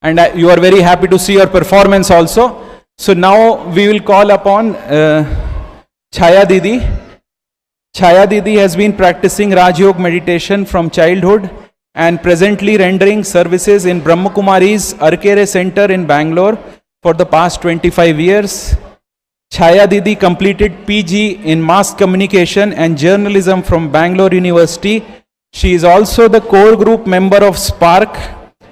and you are very happy to see your performance also. So now we will call upon Chaya Didi. Chaya Didi has been practicing Raj Yoga meditation from childhood and presently rendering services in Brahma Kumari's Arkere Center in Bangalore for the past 25 years. Chaya Didi completed PG in Mass Communication and Journalism from Bangalore University. She is also the core group member of SPARK,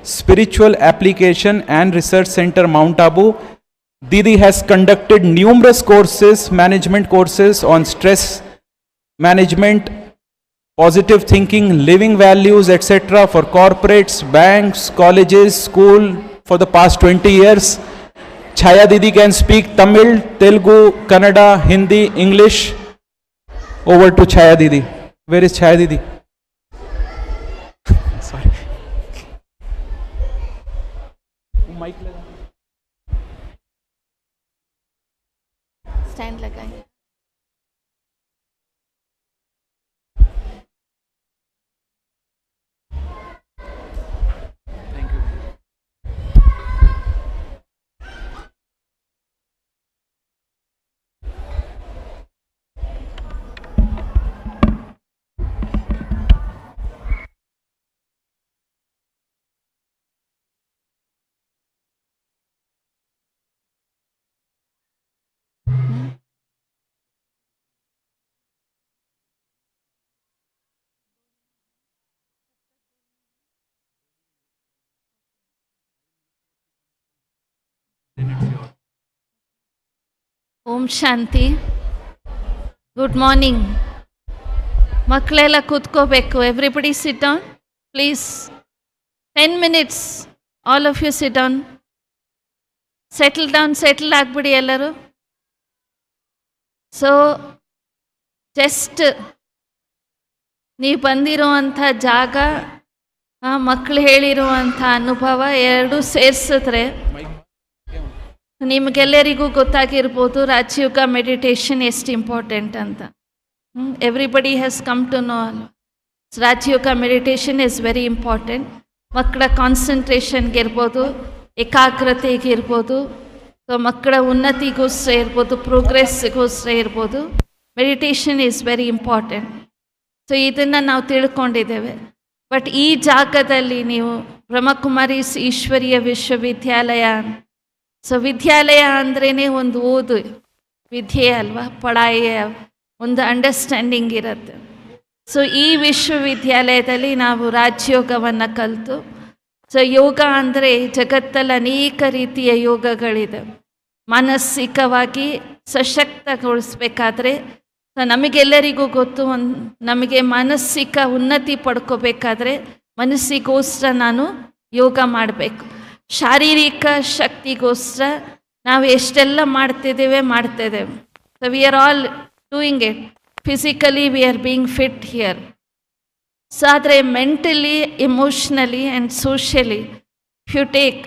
Spiritual Application and Research Center, Mount Abu. Didi has conducted numerous courses, management courses on stress management, positive thinking, living values, etc. for corporates, banks, colleges, school for the past 20 years. Chaya Didi can speak Tamil, Telugu, Kannada, Hindi, English. Over to Chaya Didi. Where is Chaya Didi? Sorry. Mic stand लगाएं. ಓಂ ಶಾಂತಿ. Good morning. ಮಕ್ಕಳೆಲ್ಲ ಕೂತ್ಕೋಬೇಕು. Everybody sit down please. 10 minutes all of you sit down. Settle ಆಗಿಬಿಡಿ ಎಲ್ಲರೂ. So just ನೀವು ಬಂದಿರುವಂಥ ಜಾಗ, ಮಕ್ಕಳು ಹೇಳಿರುವಂಥ ಅನುಭವ ಎರಡೂ ಸೇರಿಸಿದ್ರೆ ನಿಮಗೆಲ್ಲರಿಗೂ ಗೊತ್ತಾಗಿರ್ಬೋದು ರಾಜಯೋಗ ಮೆಡಿಟೇಷನ್ ಎಷ್ಟು ಇಂಪಾರ್ಟೆಂಟ್ ಅಂತ. Everybody has come to know ಅಲ್ವಾ. Rajayoga meditation is very important. ಮಕ್ಕಳ ಕಾನ್ಸಂಟ್ರೇಷನ್ಗೆ ಇರ್ಬೋದು, ಏಕಾಗ್ರತೆಗೆ ಇರ್ಬೋದು, ಸೊ ಮಕ್ಕಳ ಉನ್ನತಿಗೋಸ್ಕರ ಇರ್ಬೋದು, ಪ್ರೋಗ್ರೆಸ್ಗೋಸ್ಕರ ಇರ್ಬೋದು, meditation is very important. So ಇದನ್ನು ನಾವು ತಿಳ್ಕೊಂಡಿದ್ದೇವೆ. ಬಟ್ ಈ ಜಾಗದಲ್ಲಿ ನೀವು ಬ್ರಹ್ಮಕುಮಾರೀಸ್ ಈಶ್ವರೀಯ ವಿಶ್ವವಿದ್ಯಾಲಯ, ಸೊ ವಿದ್ಯಾಲಯ ಅಂದ್ರೇ ಒಂದು ಓದು ವಿದ್ಯೆ ಅಲ್ವಾ, ಪಢಾಯಿಯ ಒಂದು ಅಂಡರ್ಸ್ಟ್ಯಾಂಡಿಂಗ್ ಇರುತ್ತೆ. ಸೊ ಈ ವಿಶ್ವವಿದ್ಯಾಲಯದಲ್ಲಿ ನಾವು ರಾಜಯೋಗವನ್ನು ಕಲಿತು, ಸೊ ಯೋಗ ಅಂದರೆ ಜಗತ್ತಲ್ಲಿ ಅನೇಕ ರೀತಿಯ ಯೋಗಗಳಿದೆ. ಮಾನಸಿಕವಾಗಿ ಸಶಕ್ತಗೊಳಿಸ್ಬೇಕಾದ್ರೆ, ಸೊ ನಮಗೆಲ್ಲರಿಗೂ ಗೊತ್ತು, ನಮಗೆ ಮಾನಸಿಕ ಉನ್ನತಿ ಪಡ್ಕೋಬೇಕಾದ್ರೆ ಮನಸ್ಸಿಗೋಸ್ಕರ ನಾನು ಯೋಗ ಮಾಡಬೇಕು. ಶಾರೀರಿಕ ಶಕ್ತಿಗೋಸ್ಕರ ನಾವು ಎಷ್ಟೆಲ್ಲ ಮಾಡ್ತಿದ್ದೇವೆ. So we are all doing it. Physically we are being fit here. So ಆದರೆ mentally, emotionally and socially if you take,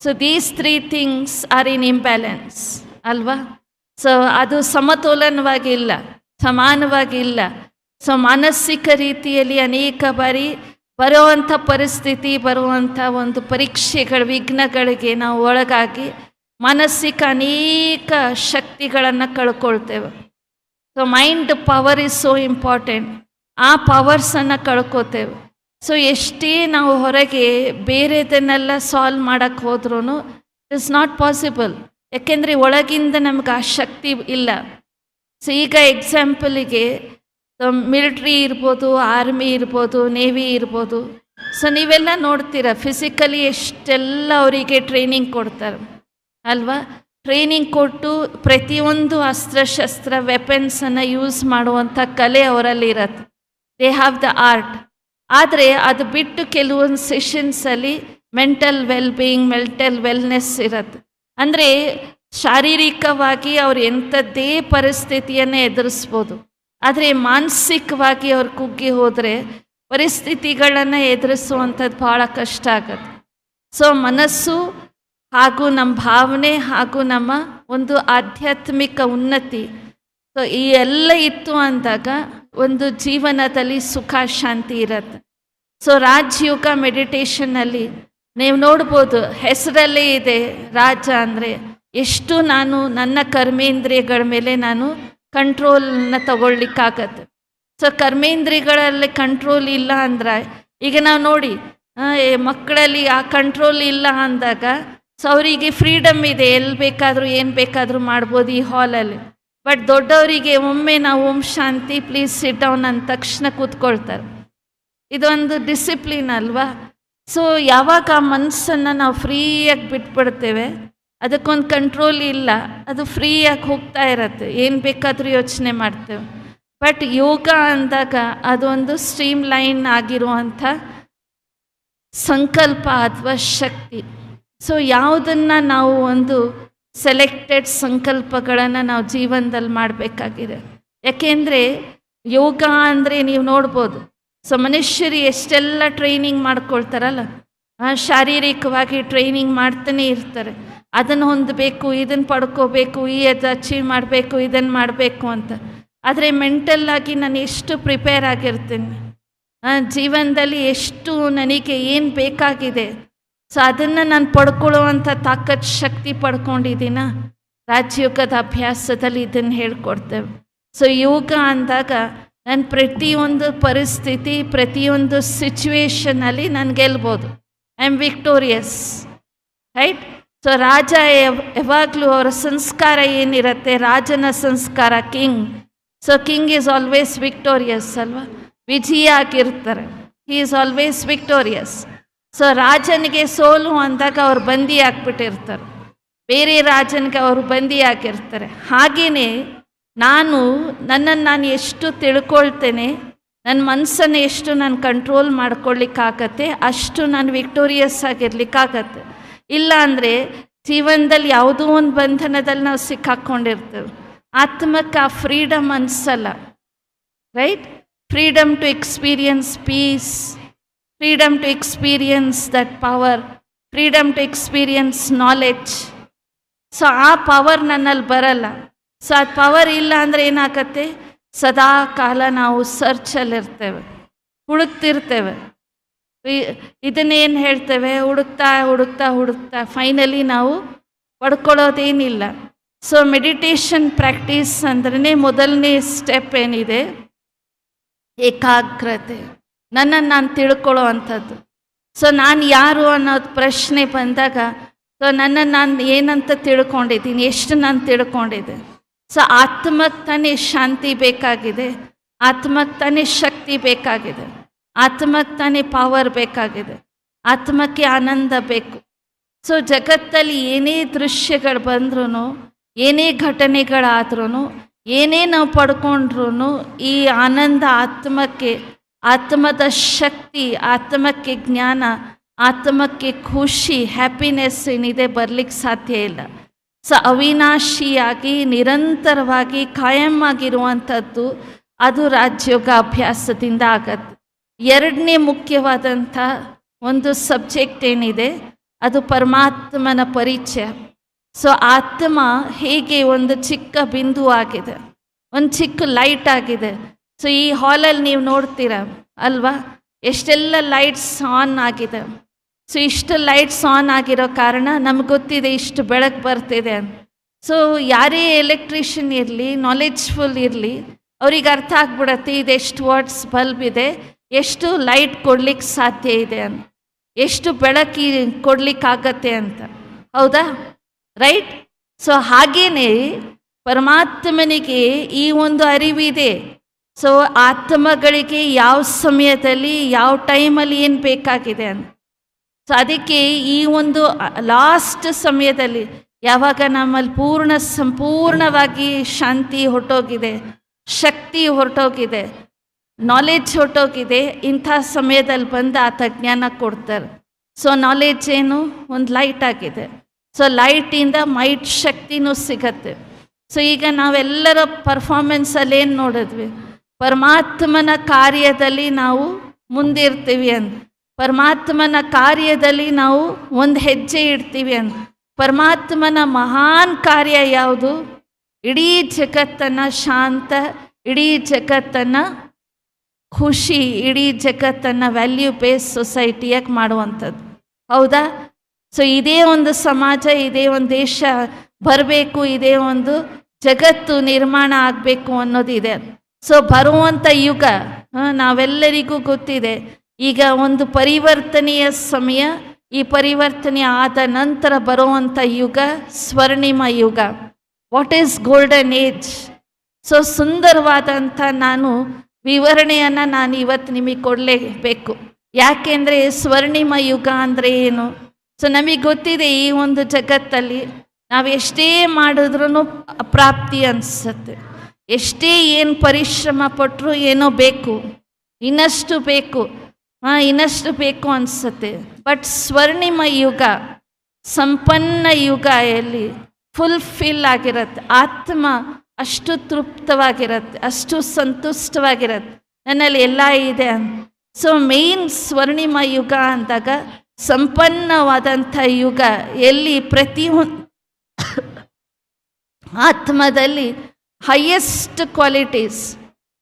so these 3 things are in imbalance ಅಲ್ವಾ. ಸೊ ಅದು ಸಮತೋಲನವಾಗಿಲ್ಲ, ಸಮಾನವಾಗಿಲ್ಲ. ಸೊ ಮಾನಸಿಕ ರೀತಿಯಲ್ಲಿ ಅನೇಕ ಬಾರಿ ಬರುವಂಥ ಪರಿಸ್ಥಿತಿ, ಬರುವಂಥ ಒಂದು ಪರೀಕ್ಷೆಗಳ ವಿಘ್ನಗಳಿಗೆ ನಾವು ಒಳಗಾಗಿ ಮಾನಸಿಕ ಅನೇಕ ಶಕ್ತಿಗಳನ್ನು ಕಳ್ಕೊಳ್ತೇವೆ. So mind power is so important. ಆ ಪವರ್ಸನ್ನು ಕಳ್ಕೊತೇವೆ. ಸೊ ಎಷ್ಟೇ ನಾವು ಹೊರಗೆ ಬೇರೆದನ್ನೆಲ್ಲ ಸಾಲ್ವ್ ಮಾಡೋಕ್ಕೆ ಹೋದ್ರೂ ಇಟ್ ಇಸ್ ನಾಟ್ ಪಾಸಿಬಲ್. ಯಾಕೆಂದರೆ ಒಳಗಿಂದ ನಮ್ಗೆ ಆ ಶಕ್ತಿ ಇಲ್ಲ. ಸೊ ಈಗ ಎಕ್ಸಾಂಪಲಿಗೆ ಮಿಲಿಟ್ರಿ ಇರ್ಬೋದು, ಆರ್ಮಿ ಇರ್ಬೋದು, ನೇವಿ ಇರ್ಬೋದು. ಸೊ ನೀವೆಲ್ಲ ನೋಡ್ತೀರ ಫಿಸಿಕಲಿ ಎಷ್ಟೆಲ್ಲ ಅವರಿಗೆ ಟ್ರೈನಿಂಗ್ ಕೊಡ್ತಾರೆ ಅಲ್ವಾ. ಟ್ರೈನಿಂಗ್ ಕೊಟ್ಟು ಪ್ರತಿಯೊಂದು ಅಸ್ತ್ರಶಸ್ತ್ರ ವೆಪನ್ಸನ್ನು ಯೂಸ್ ಮಾಡುವಂಥ ಕಲೆ ಅವರಲ್ಲಿ ಇರತ್ತೆ. They have the art. ಆದರೆ ಅದು ಬಿಟ್ಟು ಕೆಲವೊಂದು ಸೆಷನ್ಸಲ್ಲಿ ಮೆಂಟಲ್ ವೆಲ್ಬೀಯಿಂಗ್, ಮೆಂಟಲ್ ವೆಲ್ನೆಸ್ ಇರತ್ತೆ. ಅಂದರೆ ಶಾರೀರಿಕವಾಗಿ ಅವ್ರು ಎಂಥದ್ದೇ ಪರಿಸ್ಥಿತಿಯನ್ನು ಎದುರಿಸ್ಬೋದು, ಆದರೆ ಮಾನಸಿಕವಾಗಿ ಅವ್ರು ಕುಗ್ಗಿ ಹೋದರೆ ಪರಿಸ್ಥಿತಿಗಳನ್ನು ಎದುರಿಸುವಂಥದ್ದು ಭಾಳ ಕಷ್ಟ ಆಗುತ್ತೆ. ಸೊ ಮನಸ್ಸು ಹಾಗೂ ನಮ್ಮ ಭಾವನೆ ಹಾಗೂ ನಮ್ಮ ಒಂದು ಆಧ್ಯಾತ್ಮಿಕ ಉನ್ನತಿ, ಸೊ ಈ ಎಲ್ಲ ಇತ್ತು ಅಂದಾಗ ಒಂದು ಜೀವನದಲ್ಲಿ ಸುಖ ಶಾಂತಿ ಇರುತ್ತೆ. ಸೊ ರಾಜಯೋಗ ಮೆಡಿಟೇಷನ್ನಲ್ಲಿ ನೀವು ನೋಡ್ಬೋದು ಹೆಸರಲ್ಲೇ ಇದೆ ರಾಜ ಅಂದರೆ ಎಷ್ಟು ನಾನು ನನ್ನ ಕರ್ಮೇಂದ್ರಿಯಗಳ ಮೇಲೆ ನಾನು ಕಂಟ್ರೋಲ್ನ ತಗೊಳ್ಲಿಕ್ಕಾಗತ್ತೆ. ಸೊ ಕರ್ಮೇಂದ್ರಿಯಗಳಲ್ಲಿ ಕಂಟ್ರೋಲ್ ಇಲ್ಲ ಅಂದ್ರೆ ಈಗ ನಾವು ನೋಡಿ ಮಕ್ಕಳಲ್ಲಿ ಆ ಕಂಟ್ರೋಲ್ ಇಲ್ಲ ಅಂದಾಗ ಸೊ ಅವರಿಗೆ ಫ್ರೀಡಮ್ ಇದೆ, ಎಲ್ಲಿ ಬೇಕಾದರೂ ಏನು ಬೇಕಾದರೂ ಮಾಡ್ಬೋದು ಈ ಹಾಲಲ್ಲಿ. ಬಟ್ ದೊಡ್ಡವರಿಗೆ ಒಮ್ಮೆ ನಾವು ಓಂ ಶಾಂತಿ ಪ್ಲೀಸ್ ಸಿಟ್ ಡೌನ್ ಅಂದ ತಕ್ಷಣ ಕೂತ್ಕೊಳ್ತಾರೆ. ಇದೊಂದು ಡಿಸಿಪ್ಲಿನ್ ಅಲ್ವಾ? ಸೊ ಯಾವಾಗ ಆ ಮನಸ್ಸನ್ನು ನಾವು ಫ್ರೀಯಾಗಿ ಬಿಟ್ಬಿಡ್ತೇವೆ, ಅದಕ್ಕೊಂದು ಕಂಟ್ರೋಲ್ ಇಲ್ಲ, ಅದು ಫ್ರೀಯಾಗಿ ಹೋಗ್ತಾ ಇರತ್ತೆ, ಏನು ಬೇಕಾದರೂ ಯೋಚನೆ ಮಾಡ್ತೇವೆ. ಬಟ್ ಯೋಗ ಅಂದಾಗ ಅದೊಂದು ಸ್ಟ್ರೀಮ್ ಲೈನ್ ಆಗಿರುವಂಥ ಸಂಕಲ್ಪ ಅಥವಾ ಶಕ್ತಿ. ಸೊ ಯಾವುದನ್ನು ನಾವು ಒಂದು ಸೆಲೆಕ್ಟೆಡ್ ಸಂಕಲ್ಪಗಳನ್ನು ನಾವು ಜೀವನದಲ್ಲಿ ಮಾಡಬೇಕಾಗಿದೆ. ಯಾಕೆಂದರೆ ಯೋಗ ಅಂದರೆ ನೀವು ನೋಡ್ಬೋದು, ಸೊ ಮನುಷ್ಯರು ಎಷ್ಟೆಲ್ಲ ಟ್ರೈನಿಂಗ್ ಮಾಡ್ಕೊಳ್ತಾರಲ್ಲ, ಶಾರೀರಿಕವಾಗಿ ಟ್ರೈನಿಂಗ್ ಮಾಡ್ತಾನೆ ಇರ್ತಾರೆ, ಅದನ್ನು ಹೊಂದಬೇಕು, ಇದನ್ನು ಪಡ್ಕೋಬೇಕು, ಅದು ಅಚೀವ್ ಮಾಡಬೇಕು, ಇದನ್ನು ಮಾಡಬೇಕು ಅಂತ. ಆದರೆ ಮೆಂಟಲ್ಲಾಗಿ ನಾನು ಎಷ್ಟು ಪ್ರಿಪೇರ್ ಆಗಿರ್ತೀನಿ, ಜೀವನದಲ್ಲಿ ಎಷ್ಟು ನನಗೆ ಏನು ಬೇಕಾಗಿದೆ, ಸೊ ಅದನ್ನು ನಾನು ಪಡ್ಕೊಳ್ಳುವಂಥ ತಾಕತ್ ಶಕ್ತಿ ಪಡ್ಕೊಂಡಿದ್ದೀನ. ರಾಜಯೋಗದ ಅಭ್ಯಾಸದಲ್ಲಿ ಇದನ್ನು ಹೇಳ್ಕೊಡ್ತೇವೆ. ಸೊ ಯೋಗ ಅಂದಾಗ ನಾನು ಪ್ರತಿಯೊಂದು ಪರಿಸ್ಥಿತಿ, ಪ್ರತಿಯೊಂದು ಸಿಚುವೇಶನಲ್ಲಿ ನಾನು ಗೆಲ್ಬೋದು. I am victorious, right? So ರಾಜ ಯಾವಾಗಲೂ ಅವರ ಸಂಸ್ಕಾರ ಏನಿರುತ್ತೆ, ರಾಜನ ಸಂಸ್ಕಾರ king. So king is always victorious ಅಲ್ವಾ? ವಿಜಯ ಆಗಿರ್ತಾರೆ, he is always victorious. So ರಾಜನಿಗೆ ಸೋಲು ಅಂದಾಗ ಅವ್ರು ಬಂದಿ ಆಗಿಬಿಟ್ಟಿರ್ತಾರೆ, ಬೇರೆ ರಾಜನಿಗೆ ಅವರು ಬಂದಿ ಆಗಿರ್ತಾರೆ. ಹಾಗೆಯೇ ನನ್ನನ್ನು ನಾನು ಎಷ್ಟು ತಿಳ್ಕೊಳ್ತೇನೆ, ನನ್ನ ಮನಸ್ಸನ್ನು ಎಷ್ಟು ನಾನು ಕಂಟ್ರೋಲ್ ಮಾಡ್ಕೊಳ್ಳಿಕ್ಕಾಗತ್ತೆ, ಅಷ್ಟು ನಾನು ವಿಕ್ಟೋರಿಯಸ್ ಆಗಿರ್ಲಿಕ್ಕಾಗತ್ತೆ. ಇಲ್ಲ ಅಂದರೆ ಜೀವನದಲ್ಲಿ ಯಾವುದೋ ಒಂದು ಬಂಧನದಲ್ಲಿ ನಾವು ಸಿಕ್ಕಾಕ್ಕೊಂಡಿರ್ತೇವೆ. ಆತ್ಮಕ್ಕೆ ಆ ಫ್ರೀಡಮ್ ಅನಿಸಲ್ಲ, right? Freedom to experience peace, freedom to experience that power, freedom to experience knowledge. So ಆ ಪವರ್ ನನ್ನಲ್ಲಿ ಬರಲ್ಲ. ಸೊ ಅದು ಪವರ್ ಇಲ್ಲ ಅಂದರೆ ಏನಾಗತ್ತೆ, ಸದಾ ಕಾಲ ನಾವು ಸರ್ಚಲ್ಲಿರ್ತೇವೆ, ಹುಡುಕ್ತಿರ್ತೇವೆ. ಇದನ್ನೇನು ಹೇಳ್ತೇವೆ, ಹುಡುಕ್ತಾ ಹುಡುಕ್ತಾ ಹುಡುಕ್ತಾ ಫೈನಲಿ ನಾವು ಪಡ್ಕೊಳ್ಳೋದೇನಿಲ್ಲ. ಸೊ ಮೆಡಿಟೇಷನ್ ಪ್ರಾಕ್ಟೀಸ್ ಅಂದ್ರೆ ಮೊದಲನೇ ಸ್ಟೆಪ್ ಏನಿದೆ, ಏಕಾಗ್ರತೆ, ನನ್ನನ್ನು ನಾನು ತಿಳ್ಕೊಳ್ಳೋ ಅಂಥದ್ದು. ಸೊ ನಾನು ಯಾರು ಅನ್ನೋದು ಪ್ರಶ್ನೆ ಬಂದಾಗ, ಸೊ ನನ್ನನ್ನು ನಾನು ಏನಂತ ತಿಳ್ಕೊಂಡಿದ್ದೀನಿ, ಎಷ್ಟು ನಾನು ತಿಳ್ಕೊಂಡಿದ್ದೆ. ಸೊ ಆತ್ಮಕ್ಕೆ ತಾನೇ ಶಾಂತಿ ಬೇಕಾಗಿದೆ, ಆತ್ಮಕ್ಕೆ ತಾನೇ ಶಕ್ತಿ ಬೇಕಾಗಿದೆ, ಆತ್ಮಕ್ಕೆ ತಾನೇ ಪವರ್ ಬೇಕಾಗಿದೆ, ಆತ್ಮಕ್ಕೆ ಆನಂದ ಬೇಕು. ಸೊ ಜಗತ್ತಲ್ಲಿ ಏನೇ ದೃಶ್ಯಗಳು ಬಂದ್ರೂ, ಏನೇ ಘಟನೆಗಳಾದ್ರೂ, ಏನೇ ನಾವು ಪಡ್ಕೊಂಡ್ರೂ ಈ ಆನಂದ ಆತ್ಮಕ್ಕೆ, ಆತ್ಮದ ಶಕ್ತಿ, ಆತ್ಮಕ್ಕೆ ಜ್ಞಾನ, ಆತ್ಮಕ್ಕೆ ಖುಷಿ, ಹ್ಯಾಪಿನೆಸ್ ಏನಿದೆ ಬರಲಿಕ್ಕೆ ಸಾಧ್ಯ ಇಲ್ಲ. ಸೊ ಅವಿನಾಶಿಯಾಗಿ ನಿರಂತರವಾಗಿ ಕಾಯಂ ಆಗಿರುವಂಥದ್ದು ಅದು ರಾಜಯೋಗ ಅಭ್ಯಾಸದಿಂದ ಆಗತ್ತೆ. ಎರಡನೇ ಮುಖ್ಯವಾದಂಥ ಒಂದು ಸಬ್ಜೆಕ್ಟ್ ಏನಿದೆ ಅದು ಪರಮಾತ್ಮನ ಪರಿಚಯ. ಸೊ ಆತ್ಮ ಹೇಗೆ ಒಂದು ಚಿಕ್ಕ ಬಿಂದು ಆಗಿದೆ, ಒಂದು ಚಿಕ್ಕ ಲೈಟ್ ಆಗಿದೆ. ಸೊ ಈ ಹಾಲಲ್ಲಿ ನೀವು ನೋಡ್ತೀರ ಅಲ್ವಾ, ಎಷ್ಟೆಲ್ಲ ಲೈಟ್ಸ್ ಆನ್ ಆಗಿದೆ. ಸೊ ಇಷ್ಟು ಲೈಟ್ಸ್ ಆನ್ ಆಗಿರೋ ಕಾರಣ ನಮ್ಗೆ ಗೊತ್ತಿದೆ ಇಷ್ಟು ಬೆಳಕು ಬರ್ತಿದೆ ಅಂತ. ಸೊ ಯಾರೇ ಎಲೆಕ್ಟ್ರಿಷಿಯನ್ ಇರಲಿ, ನಾಲೆಡ್ಜ್ಫುಲ್ ಇರಲಿ, ಅವ್ರಿಗೆ ಅರ್ಥ ಆಗ್ಬಿಡತ್ತೆ ಇದೆಷ್ಟು ವಾಟ್ಸ್ ಬಲ್ಬ್ ಇದೆ, ಎಷ್ಟು ಲೈಟ್ ಕೊಡ್ಲಿಕ್ಕೆ ಸಾಧ್ಯ ಇದೆ ಅಂತ, ಎಷ್ಟು ಬೆಳಕಿ ಕೊಡ್ಲಿಕ್ಕಾಗತ್ತೆ ಅಂತ. ಹೌದಾ? ರೈಟ್? ಸೊ ಹಾಗೇನೆ ಪರಮಾತ್ಮನಿಗೆ ಈ ಒಂದು ಅರಿವಿದೆ. ಸೊ ಆತ್ಮಗಳಿಗೆ ಯಾವ ಸಮಯದಲ್ಲಿ ಯಾವ ಟೈಮಲ್ಲಿ ಏನು ಬೇಕಾಗಿದೆ ಅಂತ. ಸೊ ಅದಕ್ಕೆ ಈ ಒಂದು ಲಾಸ್ಟ್ ಸಮಯದಲ್ಲಿ ಯಾವಾಗ ನಮ್ಮಲ್ಲಿ ಸಂಪೂರ್ಣವಾಗಿ ಶಾಂತಿ ಹೊರಟೋಗಿದೆ, ಶಕ್ತಿ ಹೊರಟೋಗಿದೆ, ನಾಲೆಡ್ಜ್ ಹೊರಟೋಗಿದೆ, ಇಂಥ ಸಮಯದಲ್ಲಿ ಬಂದು ಆತ ಜ್ಞಾನ ಕೊಡ್ತಾರೆ. ಸೊ ನಾಲೆಡ್ಜ್ ಏನು, ಒಂದು ಲೈಟ್ ಆಗಿದೆ. ಸೊ ಲೈಟಿಂದ ಮೈಟ್ ಶಕ್ತಿನೂ ಸಿಗತ್ತೆ. ಸೊ ಈಗ ನಾವೆಲ್ಲರ ಪರ್ಫಾರ್ಮೆನ್ಸಲ್ಲಿ ಏನು ನೋಡಿದ್ವಿ, ಪರಮಾತ್ಮನ ಕಾರ್ಯದಲ್ಲಿ ನಾವು ಮುಂದಿರ್ತೀವಿ ಅಂತ, ಪರಮಾತ್ಮನ ಕಾರ್ಯದಲ್ಲಿ ನಾವು ಒಂದು ಹೆಜ್ಜೆ ಇಡ್ತೀವಿ ಅಂತ. ಪರಮಾತ್ಮನ ಮಹಾನ್ ಕಾರ್ಯ ಯಾವುದು? ಇಡೀ ಜಗತ್ತನ್ನು ಶಾಂತ, ಇಡೀ ಜಗತ್ತನ್ನು ಖುಷಿ, ಇಡೀ ಜಗತ್ತನ್ನು ವ್ಯಾಲ್ಯೂ ಬೇಸ್ ಸೊಸೈಟಿಯಾಗಿ ಮಾಡುವಂಥದ್ದು. ಹೌದಾ? ಸೊ ಇದೇ ಒಂದು ಸಮಾಜ, ಇದೇ ಒಂದು ದೇಶ ಬರಬೇಕು, ಇದೇ ಒಂದು ಜಗತ್ತು ನಿರ್ಮಾಣ ಆಗಬೇಕು ಅನ್ನೋದಿದೆ. ಸೊ ಬರುವಂಥ ಯುಗ ನಾವೆಲ್ಲರಿಗೂ ಗೊತ್ತಿದೆ. ಈಗ ಒಂದು ಪರಿವರ್ತನೆಯ ಸಮಯ. ಈ ಪರಿವರ್ತನೆ ಆದ ನಂತರ ಬರುವಂಥ ಯುಗ ಸ್ವರ್ಣಿಮ ಯುಗ. What is golden age? So ಸುಂದರವಾದಂಥ ವಿವರಣೆಯನ್ನು ನಾನು ಇವತ್ತು ನಿಮಗೆ ಕೊಡಲೇಬೇಕು. ಯಾಕೆಂದರೆ ಸ್ವರ್ಣಿಮ ಯುಗ ಅಂದರೆ ಏನು? ಸೊ ನಮಗೆ ಗೊತ್ತಿದೆ, ಈ ಒಂದು ಜಗತ್ತಲ್ಲಿ ನಾವು ಎಷ್ಟೇ ಮಾಡಿದ್ರೂ ಅಪ್ರಾಪ್ತಿ ಅನಿಸುತ್ತೆ. ಎಷ್ಟೇ ಏನು ಪರಿಶ್ರಮ ಪಟ್ಟರು ಏನೋ ಬೇಕು, ಇನ್ನಷ್ಟು ಬೇಕು, ಇನ್ನಷ್ಟು ಬೇಕು ಅನಿಸುತ್ತೆ. ಬಟ್ ಸ್ವರ್ಣಿಮ ಯುಗ, ಸಂಪನ್ನ ಯುಗ, ಎಲ್ಲಿ ಫುಲ್ಫಿಲ್ ಆಗಿರುತ್ತೆ. ಆತ್ಮ ಅಷ್ಟು ತೃಪ್ತವಾಗಿರುತ್ತೆ, ಅಷ್ಟು ಸಂತುಷ್ಟವಾಗಿರುತ್ತೆ, ನನ್ನಲ್ಲಿ ಎಲ್ಲ ಇದೆ ಅಂತ. ಸೊ ಮೇನ್ ಸ್ವರ್ಣಿಮ ಯುಗ ಅಂದಾಗ ಸಂಪನ್ನವಾದಂಥ ಯುಗ, ಎಲ್ಲಿ ಪ್ರತಿಯೊಂದು ಆತ್ಮದಲ್ಲಿ ಹೈಯೆಸ್ಟ್ ಕ್ವಾಲಿಟೀಸ್,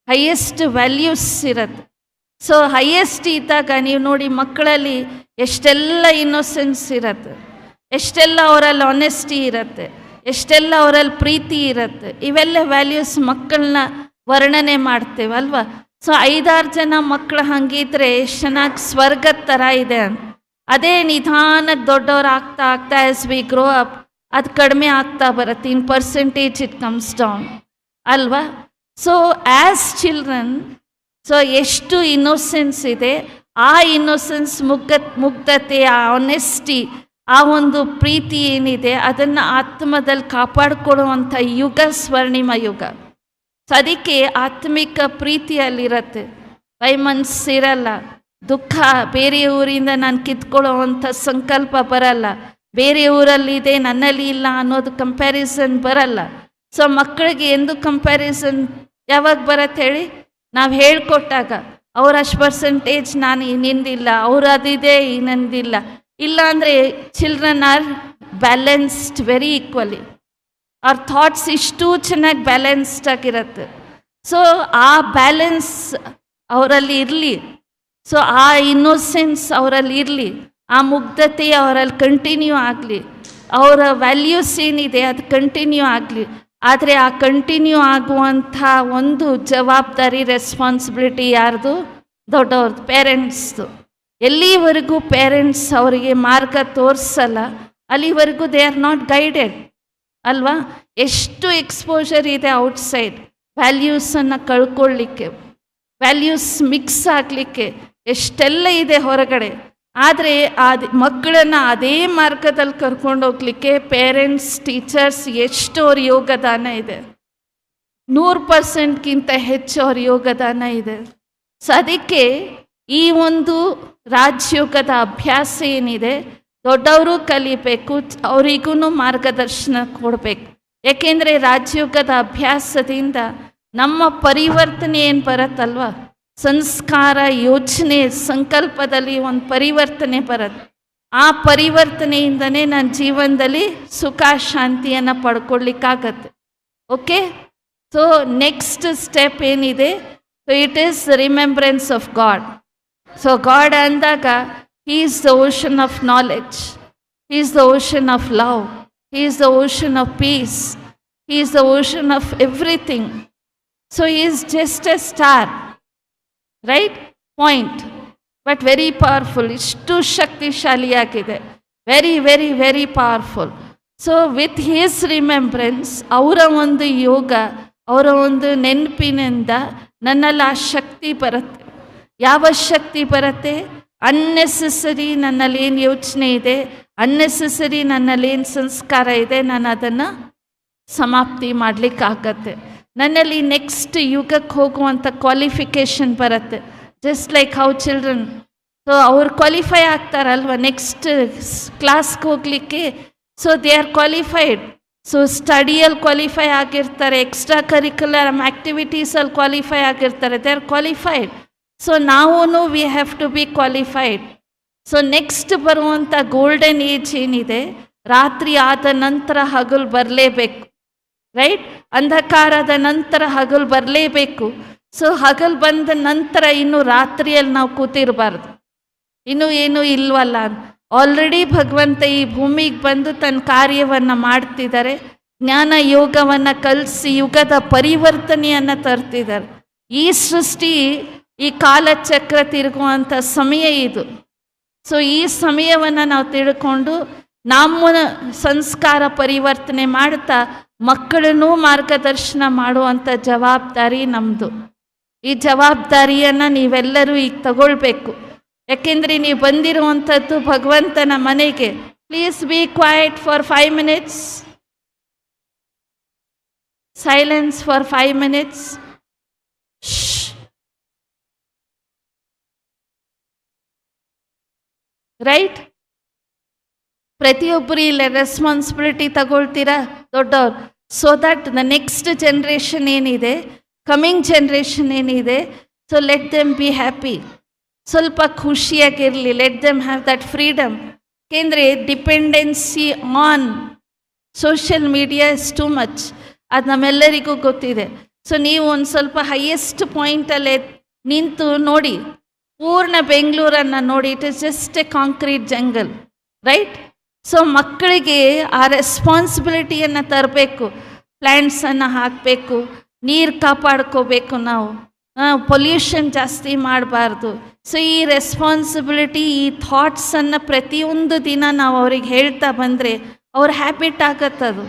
ಹೈಯೆಸ್ಟ್ ವ್ಯಾಲ್ಯೂಸ್ ಇರುತ್ತೆ. ಸೊ ಹೈಯೆಸ್ಟ್ ಇದ್ದಾಗ ನೀವು ನೋಡಿ, ಮಕ್ಕಳಲ್ಲಿ ಎಷ್ಟೆಲ್ಲ ಇನ್ನೋಸೆನ್ಸ್ ಇರುತ್ತೆ, ಎಷ್ಟೆಲ್ಲ ಅವರಲ್ಲಿ ಆನೆಸ್ಟಿ ಇರುತ್ತೆ, ಎಷ್ಟೆಲ್ಲ ಅವರಲ್ಲಿ ಪ್ರೀತಿ ಇರುತ್ತೆ. ಇವೆಲ್ಲ ವ್ಯಾಲ್ಯೂಸ್ ಮಕ್ಕಳನ್ನ ವರ್ಣನೆ ಮಾಡ್ತೇವಲ್ವ. ಸೊ 5-6 ಜನ ಮಕ್ಕಳು ಹಂಗಿದ್ರೆ ಎಷ್ಟು ಚೆನ್ನಾಗಿ ಸ್ವರ್ಗದ ಥರ ಇದೆ ಅಂತ. ಅದೇ ನಿಧಾನಕ್ಕೆ ದೊಡ್ಡವ್ರು ಆಗ್ತಾ ಆಗ್ತಾ ಆಸ್ ವಿ ಗ್ರೋ ಅಪ್ ಅದು ಕಡಿಮೆ ಆಗ್ತಾ ಬರುತ್ತೆ. ಇನ್ ಪರ್ಸೆಂಟೇಜ್ ಇಟ್ ಕಮ್ಸ್ ಡೌನ್ ಅಲ್ವಾ. ಸೊ ಆ್ಯಸ್ ಚಿಲ್ಡ್ರನ್, ಸೊ ಎಷ್ಟು ಇನ್ನೋಸೆನ್ಸ್ ಇದೆ, ಆ ಇನ್ನೋಸೆನ್ಸ್, ಮುಗ್ಧತೆ, ಆ ಆನೆಸ್ಟಿ, ಆ ಒಂದು ಪ್ರೀತಿ ಏನಿದೆ, ಅದನ್ನು ಆತ್ಮದಲ್ಲಿ ಕಾಪಾಡಿಕೊಳ್ಳುವಂಥ ಯುಗ ಸ್ವರ್ಣಿಮ ಯುಗ. ಸೊ ಅದಕ್ಕೆ ಆತ್ಮಿಕ ಪ್ರೀತಿಯಲ್ಲಿರುತ್ತೆ, ವೈಮನಸ್ಸಿರಲ್ಲ, ದುಃಖ ಬೇರೆ ಊರಿಂದ ನಾನು ಕಿತ್ಕೊಳ್ಳೋವಂಥ ಸಂಕಲ್ಪ ಬರಲ್ಲ, ಬೇರೆ ಊರಲ್ಲಿದೆ ನನ್ನಲ್ಲಿ ಇಲ್ಲ ಅನ್ನೋದು ಕಂಪ್ಯಾರಿಸನ್ ಬರಲ್ಲ. ಸೊ ಮಕ್ಕಳಿಗೆ ಎಂದು ಕಂಪ್ಯಾರಿಸನ್ ಯಾವಾಗ ಬರತ್ತೆ ಹೇಳಿ? ನಾವು ಹೇಳ್ಕೊಟ್ಟಾಗ. ಅವ್ರ ಅಷ್ಟು ಪರ್ಸೆಂಟೇಜ್ ನಾನು ನಿಂದಿಲ್ಲ, ಅವ್ರು ಅದಿದೆ ನಂದಿಲ್ಲ. ಇಲ್ಲ ಅಂದರೆ children are balanced very equally. ಅವ್ರ ಥಾಟ್ಸ್ ಇಷ್ಟು ಚೆನ್ನಾಗಿ ಬ್ಯಾಲೆನ್ಸ್ಡ್ ಆಗಿರುತ್ತೆ. ಸೊ ಆ ಬ್ಯಾಲೆನ್ಸ್ ಅವರಲ್ಲಿ ಇರಲಿ, ಸೊ ಆ ಇನ್ನೋಸೆನ್ಸ್ ಅವರಲ್ಲಿ ಇರಲಿ, ಆ ಮುಗ್ಧತೆ ಅವರಲ್ಲಿ ಕಂಟಿನ್ಯೂ ಆಗಲಿ, ಅವರ ವ್ಯಾಲ್ಯೂಸ್ ಏನಿದೆ ಅದು ಕಂಟಿನ್ಯೂ ಆಗಲಿ. ಆದರೆ ಆ ಕಂಟಿನ್ಯೂ ಆಗುವಂಥ ಒಂದು ಜವಾಬ್ದಾರಿ, ರೆಸ್ಪಾನ್ಸಿಬಿಲಿಟಿ ಯಾರ್ದು? ದೊಡ್ಡವ್ರದ್ದು, ಪೇರೆಂಟ್ಸ್ದು. ಎಲ್ಲಿವರೆಗೂ ಪೇರೆಂಟ್ಸ್ ಅವರಿಗೆ ಮಾರ್ಗ ತೋರಿಸಲ್ಲ, ಅಲ್ಲಿವರೆಗೂ ದೇ ಆರ್ ನಾಟ್ ಗೈಡೆಡ್ ಅಲ್ವಾ. ಎಷ್ಟು ಎಕ್ಸ್ಪೋಜರ್ ಇದೆ ಔಟ್ಸೈಡ್, ವ್ಯಾಲ್ಯೂಸನ್ನು ಕಳ್ಕೊಳ್ಳಿಕ್ಕೆ, ವ್ಯಾಲ್ಯೂಸ್ ಮಿಕ್ಸ್ ಆಗಲಿಕ್ಕೆ ಎಷ್ಟೆಲ್ಲ ಇದೆ ಹೊರಗಡೆ. ಆದರೆ ಮಕ್ಕಳನ್ನು ಅದೇ ಮಾರ್ಗದಲ್ಲಿ ಕರ್ಕೊಂಡು ಹೋಗ್ಲಿಕ್ಕೆ ಪೇರೆಂಟ್ಸ್, ಟೀಚರ್ಸ್ ಎಷ್ಟು ಅವ್ರ ಯೋಗದಾನ ಇದೆ, 100%ಗಿಂತ ಹೆಚ್ಚು ಅವ್ರ ಯೋಗದಾನ ಇದೆ. ಸೊ ಅದಕ್ಕೆ ಈ ಒಂದು ರಾಜಯೋಗದ ಅಭ್ಯಾಸ ಏನಿದೆ, ದೊಡ್ಡವರು ಕಲಿಬೇಕು, ಅವರಿಗೂ ಮಾರ್ಗದರ್ಶನ ಕೊಡಬೇಕು. ಏಕೆಂದರೆ ರಾಜಯೋಗದ ಅಭ್ಯಾಸದಿಂದ ನಮ್ಮ ಪರಿವರ್ತನೆ ಏನು ಬರುತ್ತಲ್ವ, ಸಂಸ್ಕಾರ, ಯೋಚನೆ, ಸಂಕಲ್ಪದಲ್ಲಿ ಒಂದು ಪರಿವರ್ತನೆ ಬರುತ್ತೆ. ಆ ಪರಿವರ್ತನೆಯಿಂದನೇ ನನ್ನ ಜೀವನದಲ್ಲಿ ಸುಖ ಶಾಂತಿಯನ್ನು ಪಡ್ಕೊಳ್ಳಿಕ್ಕಾಗತ್ತೆ. ಓಕೆ, ಸೊ ನೆಕ್ಸ್ಟ್ ಸ್ಟೆಪ್ ಏನಿದೆ, so it is remembrance of god. So god ಅಂದಾಗ He is the ocean of knowledge. He is the ocean of love. He is the ocean of peace. He is the ocean of everything. So He is just a star, right? Point. But very powerful. Ishtu shaktishaliyagide. Very, very, very powerful. So with His remembrance, ಅವರ ಒಂದು ಯೋಗ, ಅವರ ಒಂದು ನೆನಪಿನಿಂದ ನನ್ನಲ್ಲಿ ಆ ಶಕ್ತಿ ಬರುತ್ತೆ. ಯಾವ ಶಕ್ತಿ ಬರುತ್ತೆ? Unnecessary ನನ್ನಲ್ಲಿ ಏನು ಯೋಚನೆ ಇದೆ, ಅನ್ನೆಸೆಸರಿ ನನ್ನಲ್ಲಿ ಏನು ಸಂಸ್ಕಾರ ಇದೆ, ನಾನು ಅದನ್ನು ಸಮಾಪ್ತಿ ಮಾಡಲಿಕ್ಕಾಗತ್ತೆ. ನನ್ನಲ್ಲಿ ನೆಕ್ಸ್ಟ್ ಯುಗಕ್ಕೆ ಹೋಗುವಂಥ ಕ್ವಾಲಿಫಿಕೇಷನ್ ಬರುತ್ತೆ. Just like how children, so ಅವ್ರು ಕ್ವಾಲಿಫೈ ಆಗ್ತಾರಲ್ವ ನೆಕ್ಸ್ಟ್ ಕ್ಲಾಸ್ಗೆ ಹೋಗಲಿಕ್ಕೆ. So they are qualified. So ಸ್ಟಡಿಯಲ್ಲಿ ಕ್ವಾಲಿಫೈ ಆಗಿರ್ತಾರೆ, ಎಕ್ಸ್ಟ್ರಾ ಕರಿಕ್ಯುಲರ್ ಆ್ಯಕ್ಟಿವಿಟೀಸಲ್ಲಿ ಕ್ವಾಲಿಫೈ ಆಗಿರ್ತಾರೆ, ದೇ ಆರ್ ಕ್ವಾಲಿಫೈಡ್. ಸೊ ನಾವು we have to be qualified. So next ಬರುವಂಥ ಗೋಲ್ಡನ್ ಏಜ್ ಏನಿದೆ, ರಾತ್ರಿ ಆದ ನಂತರ ಹಗಲು ಬರಲೇಬೇಕು, ರೈಟ್? ಅಂಧಕಾರದ ನಂತರ ಹಗಲು ಬರಲೇಬೇಕು. ಸೊ ಹಗಲು ಬಂದ ನಂತರ ಇನ್ನು ರಾತ್ರಿಯಲ್ಲಿ ನಾವು ಕೂತಿರಬಾರ್ದು, ಇನ್ನೂ ಏನೂ ಇಲ್ವಲ್ಲ. ಆಲ್ರೆಡಿ ಭಗವಂತ ಈ ಭೂಮಿಗೆ ಬಂದು ತನ್ನ ಕಾರ್ಯವನ್ನು ಮಾಡ್ತಿದ್ದಾರೆ. ಜ್ಞಾನ ಯೋಗವನ್ನು ಕಲಿಸಿ ಯುಗದ ಪರಿವರ್ತನೆಯನ್ನು ತರ್ತಿದ್ದಾರೆ. ಈ ಸೃಷ್ಟಿ, ಈ ಕಾಲಚಕ್ರ ತಿರುಗುವಂಥ ಸಮಯ ಇದು. ಸೊ ಈ ಸಮಯವನ್ನು ನಾವು ತಿಳ್ಕೊಂಡು ನಮ್ಮ ಸಂಸ್ಕಾರ ಪರಿವರ್ತನೆ ಮಾಡ್ತಾ ಮಕ್ಕಳನ್ನೂ ಮಾರ್ಗದರ್ಶನ ಮಾಡುವಂಥ ಜವಾಬ್ದಾರಿ ನಮ್ಮದು. ಈ ಜವಾಬ್ದಾರಿಯನ್ನು ನೀವೆಲ್ಲರೂ ಈಗ ತಗೊಳ್ಬೇಕು. ಯಾಕೆಂದರೆ ನೀವು ಬಂದಿರುವಂಥದ್ದು ಭಗವಂತನ ಮನೆಗೆ. Please be quiet for 5 minutes. Silence for 5 minutes. Right? ಪ್ರತಿಯೊಬ್ಬರು ಇಲ್ಲ ರೆಸ್ಪಾನ್ಸಿಬಿಲಿಟಿ ತಗೊಳ್ತೀರಾ ದೊಡ್ಡವ್ರು. So that the next generation ಏನಿದೆ, ಕಮಿಂಗ್ ಜನ್ರೇಷನ್ ಏನಿದೆ, so let them be happy. ಸ್ವಲ್ಪ ಖುಷಿಯಾಗಿರಲಿ. Let them have that freedom. ಏಕೆಂದರೆ dependency on social media is too much. ಅದು ನಮ್ಮೆಲ್ಲರಿಗೂ ಗೊತ್ತಿದೆ. ಸೊ ನೀವು ಒಂದು ಸ್ವಲ್ಪ ಹೈಯೆಸ್ಟ್ ಪಾಯಿಂಟಲ್ಲೇ ನಿಂತು ನೋಡಿ, ಪೂರ್ಣ ಬೆಂಗಳೂರನ್ನು ನೋಡಿ. It is just A concrete jungle, right? So ಮಕ್ಕಳಿಗೆ ಆ ರೆಸ್ಪಾನ್ಸಿಬಿಲಿಟಿಯನ್ನು ತರಬೇಕು. ಪ್ಲ್ಯಾಂಟ್ಸನ್ನು ಹಾಕಬೇಕು, ನೀರು ಕಾಪಾಡ್ಕೋಬೇಕು, ನಾವು ಪೊಲ್ಯೂಷನ್ ಜಾಸ್ತಿ ಮಾಡಬಾರ್ದು. ಸೊ ಈ ರೆಸ್ಪಾನ್ಸಿಬಿಲಿಟಿ, ಈ ಥಾಟ್ಸನ್ನು ಪ್ರತಿಯೊಂದು ದಿನ ನಾವು ಅವ್ರಿಗೆ ಹೇಳ್ತಾ ಬಂದರೆ ಅವ್ರ ಹ್ಯಾಬಿಟ್ ಆಗತ್ತದು.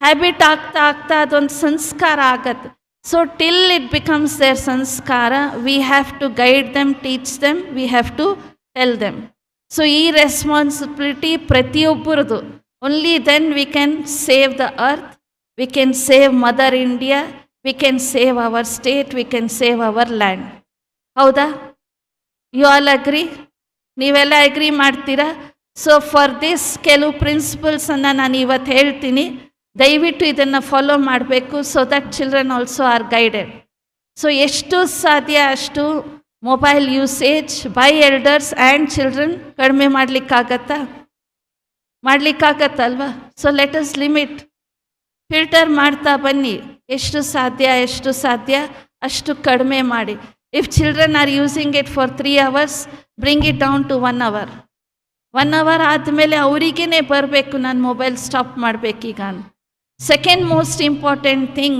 ಹ್ಯಾಬಿಟ್ ಆಗ್ತಾ ಆಗ್ತಾ ಅದೊಂದು ಸಂಸ್ಕಾರ ಆಗತ್ತೆ. So till it becomes their ಸಂಸ್ಕಾರ, we have to guide them, teach them, we have to tell them. So ಈ ರೆಸ್ಪಾನ್ಸಿಬಿಲಿಟಿ ಪ್ರತಿಯೊಬ್ಬರದು. Only then we can save the earth, we can save mother India, we can save our state, we can save our land. ಹೌದಾ? You all agree? ನೀವೆಲ್ಲ agree ಮಾಡ್ತೀರಾ? So for this ಕೆಲವು ಪ್ರಿನ್ಸಿಪಲ್ಸನ್ನು ನಾನು ಇವತ್ತು ಹೇಳ್ತೀನಿ. ದಯವಿಟ್ಟು ಇದನ್ನು ಫಾಲೋ ಮಾಡಬೇಕು. So that children also are guided. So ಎಷ್ಟು ಸಾಧ್ಯ ಅಷ್ಟು mobile usage by elders and children ಕಡಿಮೆ ಮಾಡಲಿಕ್ಕಾಗತ್ತಾ? ಮಾಡಲಿಕ್ಕಾಗತ್ತಲ್ವಾ? So let us limit. Filter ಮಾಡ್ತಾ ಬನ್ನಿ. ಎಷ್ಟು ಸಾಧ್ಯ ಅಷ್ಟು ಕಡಿಮೆ ಮಾಡಿ. If children are using it for 3 hours, bring it down to 1 hour. 1 hour ಆದಮೇಲೆ ಅವರಿಗೇ ಬರಬೇಕು, ನಾನು ಮೊಬೈಲ್ ಸ್ಟಾಪ್ ಮಾಡಬೇಕೀಗ. ಸೆಕೆಂಡ್ ಮೋಸ್ಟ್ ಇಂಪಾರ್ಟೆಂಟ್ ಥಿಂಗ್,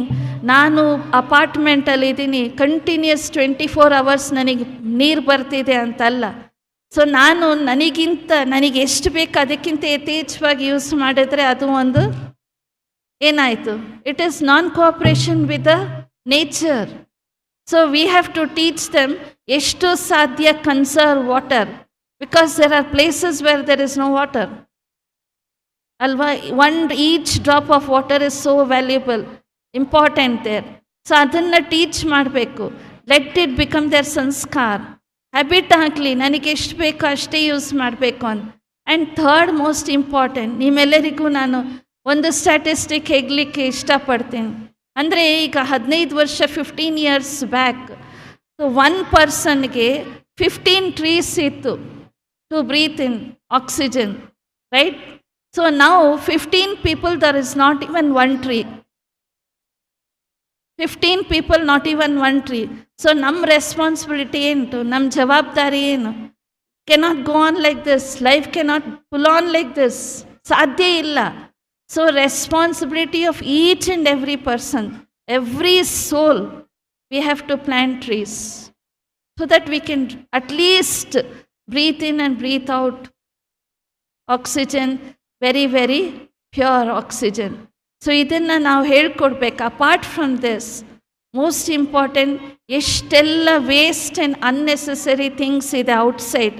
ನಾನು ಅಪಾರ್ಟ್ಮೆಂಟಲ್ಲಿದ್ದೀನಿ, ಕಂಟಿನ್ಯೂಸ್ 24 hours ನನಗೆ ನೀರು ಬರ್ತಿದೆ ಅಂತಲ್ಲ. ಸೊ ನನಗೆ ಎಷ್ಟು ಬೇಕು ಅದಕ್ಕಿಂತ ಯಥೇಚ್ಛವಾಗಿ ಯೂಸ್ ಮಾಡಿದ್ರೆ ಅದು ಒಂದು ಏನಾಯಿತು? It is non cooperation with the nature. So we have to teach them ಎಷ್ಟು ಸಾಧ್ಯ conserve water, because there are places where there is no water ಅಲ್ವಾ? Each drop of water is so valuable, important there. So ಅದನ್ನು teach ಮಾಡಬೇಕು. Let it become their ಸಂಸ್ಕಾರ, habit ಆಗಲಿ. ನನಗೆ ಎಷ್ಟು ಬೇಕೋ ಅಷ್ಟೇ ಯೂಸ್ ಮಾಡಬೇಕು ಅಂತ. ಆ್ಯಂಡ್ ಥರ್ಡ್ ಮೋಸ್ಟ್ ಇಂಪಾರ್ಟೆಂಟ್, ನಿಮ್ಮೆಲ್ಲರಿಗೂ ನಾನು ಒಂದು ಸ್ಟ್ಯಾಟಿಸ್ಟಿಕ್ ಹೇಳಲಿಕ್ಕೆ ಇಷ್ಟಪಡ್ತೀನಿ. ಅಂದರೆ ಈಗ 15 ವರ್ಷ 15 years ಬ್ಯಾಕ್, ಸೊ 1 ಪರ್ಸನ್ಗೆ 15 trees ಇತ್ತು to breathe in oxygen, right? So ನಾವು 15 people, there is not even 1 tree. 15 people, not even 1 tree. So ನಮ್ಮ ರೆಸ್ಪಾನ್ಸಿಬಿಲಿಟಿ ಏನು? ನಮ್ಮ ಜವಾಬ್ದಾರಿ ಏನು? Cannot go on like this. Life cannot pull on like this. ಸಾಧ್ಯ ಇಲ್ಲ. So responsibility of each and every person, every soul, we have to plant trees so that we can at least breathe in and breathe out oxygen, very, very pure oxygen. So idanna ನಾವು ಹೇಳ್ಕೊಡ್ಬೇಕು. Apart from this, most important, ಎಷ್ಟೆಲ್ಲ waste and unnecessary things ಇದೆ outside,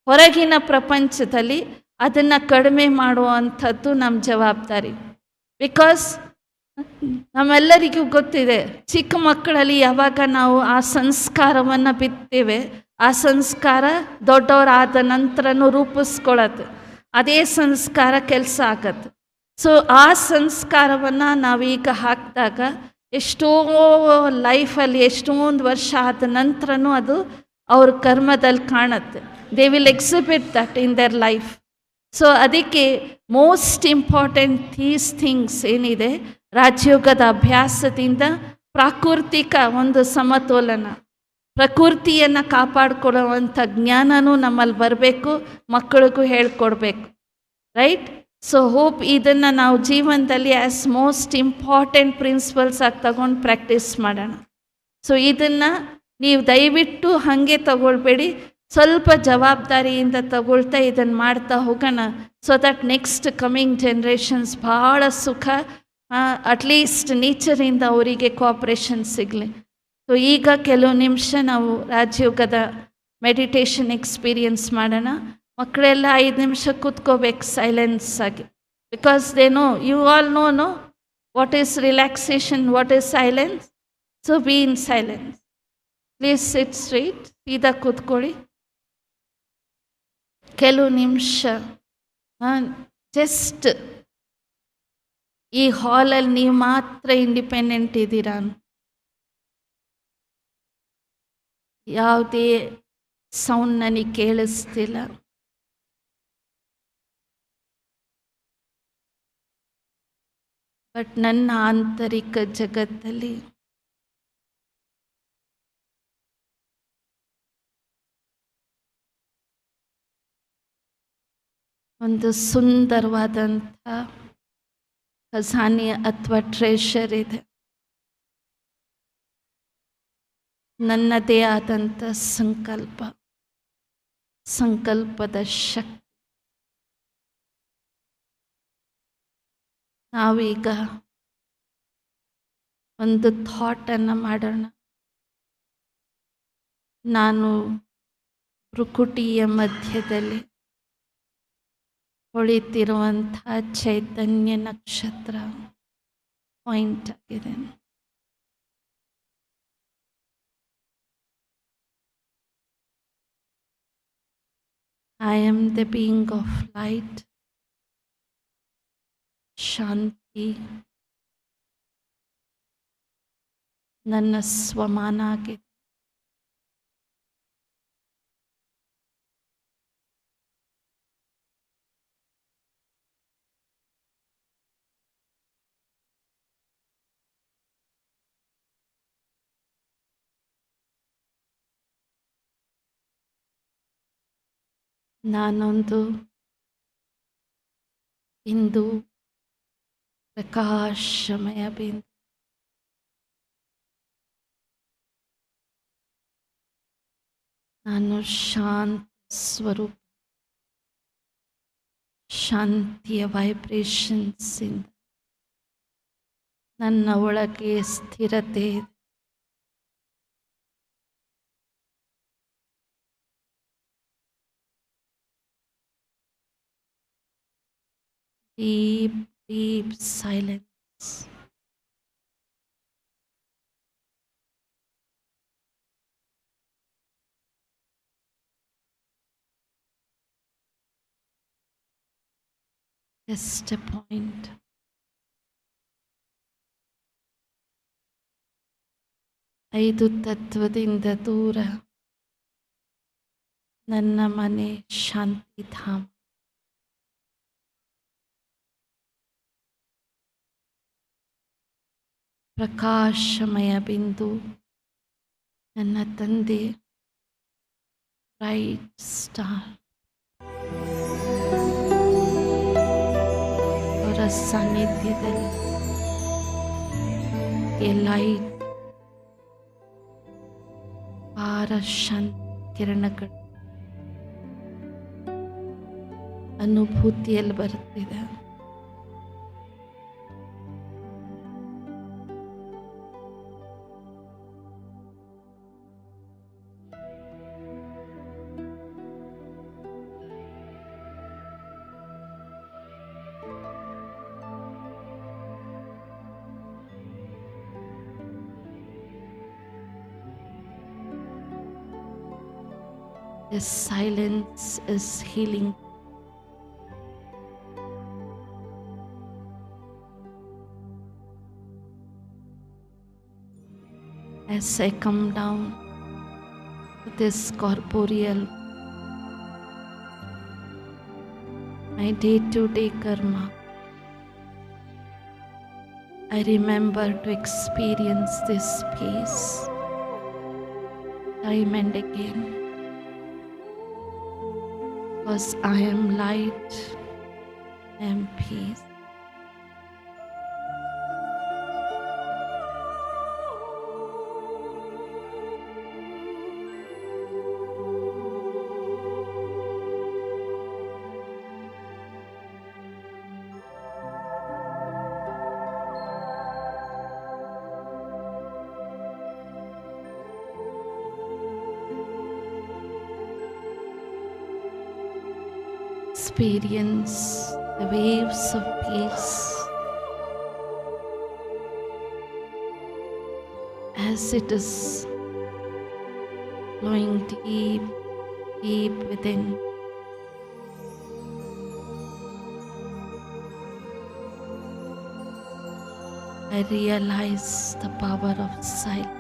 ಹೊರಗಿನ ಪ್ರಪಂಚದಲ್ಲಿ, ಅದನ್ನು ಕಡಿಮೆ ಮಾಡುವಂಥದ್ದು ನಮ್ಮ ಜವಾಬ್ದಾರಿ. ಬಿಕಾಸ್ ನಮ್ಮೆಲ್ಲರಿಗೂ ಗೊತ್ತಿದೆ, ಚಿಕ್ಕ ಮಕ್ಕಳಲ್ಲಿ ಯಾವಾಗ ನಾವು ಆ ಸಂಸ್ಕಾರವನ್ನು ಬಿತ್ತೇವೆ, ಆ ಸಂಸ್ಕಾರ ದೊಡ್ಡವರಾದ ನಂತರನೂ ರೂಪಿಸ್ಕೊಳ್ಳುತ್ತೆ. ಅದೇ ಸಂಸ್ಕಾರ ಕೆಲಸ ಆಗತ್ತೆ. ಸೊ ಆ ಸಂಸ್ಕಾರವನ್ನು ನಾವೀಗ ಹಾಕಿದಾಗ ಎಷ್ಟೋ ಲೈಫಲ್ಲಿ ಎಷ್ಟೊಂದು ವರ್ಷ ಆದ ನಂತರನೂ ಅದು ಅವ್ರ ಕರ್ಮದಲ್ಲಿ ಕಾಣುತ್ತೆ. They will exhibit that in their life. So ಅದಕ್ಕೆ ಮೋಸ್ಟ್ ಇಂಪಾರ್ಟೆಂಟ್ ದೀಸ್ ಥಿಂಗ್ಸ್ ಏನಿದೆ, ರಾಜಯೋಗದ ಅಭ್ಯಾಸದಿಂದ ಪ್ರಾಕೃತಿಕ ಒಂದು ಸಮತೋಲನ, ಪ್ರಕೃತಿಯನ್ನು ಕಾಪಾಡ್ಕೊಳ್ಳುವಂಥ ಜ್ಞಾನನೂ ನಮ್ಮಲ್ಲಿ ಬರಬೇಕು, ಮಕ್ಕಳಿಗೂ ಹೇಳ್ಕೊಡ್ಬೇಕು. ರೈಟ್? ಸೊ ಹೋಪ್ ಇದನ್ನು ನಾವು ಜೀವನದಲ್ಲಿ ಆ್ಯಸ್ ಮೋಸ್ಟ್ ಇಂಪಾರ್ಟೆಂಟ್ ಪ್ರಿನ್ಸಿಪಲ್ಸ್ ಆಗಿ ತಗೊಂಡು ಪ್ರಾಕ್ಟೀಸ್ ಮಾಡೋಣ. ಸೊ ಇದನ್ನು ನೀವು ದಯವಿಟ್ಟು ಹಾಗೆ ತಗೊಳ್ಬೇಡಿ, ಸ್ವಲ್ಪ ಜವಾಬ್ದಾರಿಯಿಂದ ತಗೊಳ್ತಾ ಇದನ್ನು ಮಾಡ್ತಾ ಹೋಗೋಣ. So that next coming generations ಭಾಳ ಸುಖ, ಅಟ್ಲೀಸ್ಟ್ ನೇಚರಿಂದ ಅವರಿಗೆ ಕೋಆಪ್ರೇಷನ್ ಸಿಗಲಿ. ಸೊ ಈಗ ಕೆಲವು ನಿಮಿಷ ನಾವು ರಾಜಯೋಗದ ಮೆಡಿಟೇಷನ್ ಎಕ್ಸ್ಪೀರಿಯನ್ಸ್ ಮಾಡೋಣ. ಮಕ್ಕಳೆಲ್ಲ 5 ನಿಮಿಷ ಕೂತ್ಕೋಬೇಕು ಸೈಲೆನ್ಸ್ ಆಗಿ. Because they know, you all know what is relaxation, what is silence. So be in silence. Please sit straight, ಸೀದಾ ಕೂತ್ಕೊಳ್ಳಿ. ಕೆಲವು ನಿಮಿಷ ಜಸ್ಟ್ ಈ ಹಾಲಲ್ಲಿ ನೀವು ಮಾತ್ರ ಇಂಡಿಪೆಂಡೆಂಟ್ ಇದ್ದೀರಾ. ಯಾವುದೇ ಸೌಂಡ್ ನನಗೆ ಕೇಳಿಸ್ತಿಲ್ಲ. ಬಟ್ ನನ್ನ ಆಂತರಿಕ ಜಗತ್ತಲ್ಲಿ ಒಂದು ಸುಂದರವಾದಂಥ ಖಜಾನೆ ಅಥವಾ ಟ್ರೆಷರ್ ಇದೆ. ನನ್ನದೇ ಆದಂಥ ಸಂಕಲ್ಪದ ಶಕ್ತಿ. ನಾವೀಗ ಒಂದು ಥಾಟನ್ನು ಮಾಡೋಣ. ನಾನು ಭ್ರುಕುಟಿಯ ಮಧ್ಯದಲ್ಲಿ ಹೊಳಿತಿರುವಂಥ ಚೈತನ್ಯ ನಕ್ಷತ್ರ ಪಾಯಿಂಟ್ ಆಗಿದೆ. I am the being of light, ಶಾಂತಿ ನನ್ನ ಸ್ವಮಾನ ಆಗಿದೆ. ನಾನೊಂದು ಬಿಂದು, ಪ್ರಕಾಶಮಯ ಬಿಂದು. ನಾನು ಶಾಂತ ಸ್ವರೂಪ, ಶಾಂತಿಯ ವೈಬ್ರೇಷನ್ಸಿಂದ ನನ್ನ ಒಳಗೆ ಸ್ಥಿರತೆ ಇದೆ. Deep silence. Just a point. ಐದು ತತ್ವದಿಂದ ದೂರ ನನ್ನ ಮನೆ ಶಾಂತಿಧಾಮ. ಪ್ರಕಾಶಮಯ ಬಿಂದು ನನ್ನ ತಂದೆ, ಬ್ರೈಟ್ ಸ್ಟಾರ್. ಅವರ ಸಾನ್ನಿಧ್ಯದಲ್ಲಿ ಈ ಲೈಟ್ ಅಪಾರ ಶಾಂತಿ ಕಿರಣಗಳು ಅನುಭೂತಿಯಲ್ಲಿ ಬರುತ್ತಿದೆ. This silence is healing. As I come down to this corporeal, my day-to-day karma, I remember to experience this peace time and again. Because I am light, I am peace. Experience the waves of peace as it is flowing deep, deep within. I realize the power of silence.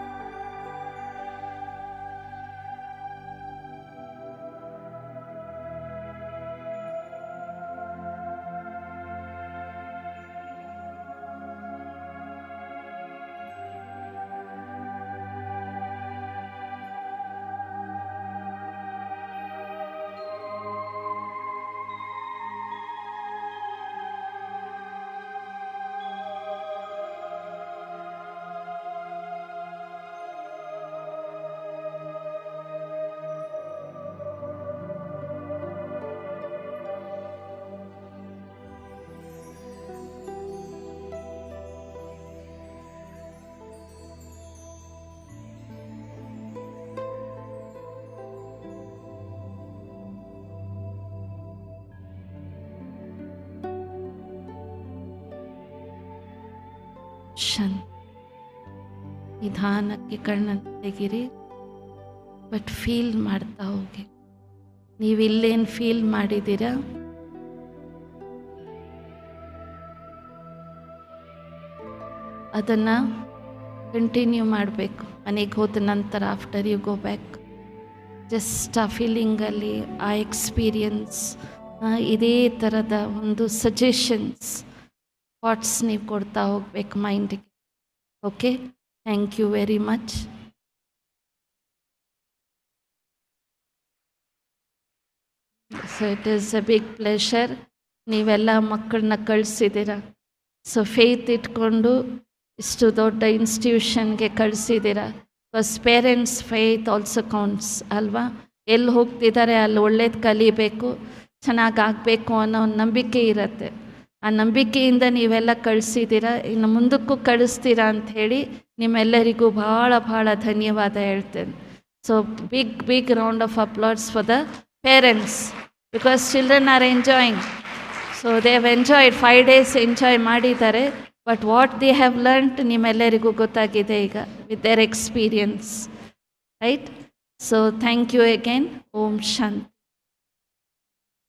ಶಾಂತಿ. ನಿಧಾನಕ್ಕೆ ಕಣ್ಣನ್ನು ತೆಗಿರಿ, but feel ಮಾಡ್ತಾ ಹೋಗಿ. ನೀವು ಇಲ್ಲೇನು feel ಮಾಡಿದ್ದೀರಾ ಅದನ್ನು continue ಮಾಡಬೇಕು. ಮನೆಗೆ ಹೋದ ನಂತರ after you go back just ಆ ಫೀಲಿಂಗಲ್ಲಿ ಆ ಎಕ್ಸ್ಪೀರಿಯನ್ಸ್, ಇದೇ ಥರದ ಒಂದು ಸಜೆಷನ್ಸ್ ಥಾಟ್ಸ್ ನೀವು ಕೊಡ್ತಾ ಹೋಗ್ಬೇಕು ಮೈಂಡಿಗೆ. Okay, thank you very much. So it is a big pleasure. ನೀವೆಲ್ಲ ಮಕ್ಕಳನ್ನ ಕಳಿಸಿದ್ದೀರ. ಸೊ ಫೇತ್ ಇಟ್ಕೊಂಡು ಇಷ್ಟು ದೊಡ್ಡ ಇನ್ಸ್ಟಿಟ್ಯೂಷನ್ಗೆ ಕಳಿಸಿದ್ದೀರ. Because parents faith also counts ಅಲ್ವಾ. ಎಲ್ಲಿ ಹೋಗ್ತಿದ್ದಾರೆ ಅಲ್ಲಿ ಒಳ್ಳೇದು ಕಲಿಬೇಕು, ಚೆನ್ನಾಗಾಗಬೇಕು ಅನ್ನೋ ಒಂದು ನಂಬಿಕೆ ಇರುತ್ತೆ. ಆ ನಂಬಿಕೆಯಿಂದ ನೀವೆಲ್ಲ ಕಳಿಸಿದ್ದೀರ, ಇನ್ನು ಮುಂದಕ್ಕೂ ಕಳಿಸ್ತೀರಾ ಅಂಥೇಳಿ ನಿಮ್ಮೆಲ್ಲರಿಗೂ ಭಾಳ ಭಾಳ ಧನ್ಯವಾದ ಹೇಳ್ತೇನೆ. So big round of applause for the parents, because children are enjoying. So they have enjoyed 5 days enjoy ಮಾಡಿದ್ದಾರೆ. But what they have learned ನಿಮ್ಮೆಲ್ಲರಿಗೂ ಗೊತ್ತಾಗಿದೆ ಈಗ with their experience, right? So thank you again. ಓಂ ಶಾಂತಿ.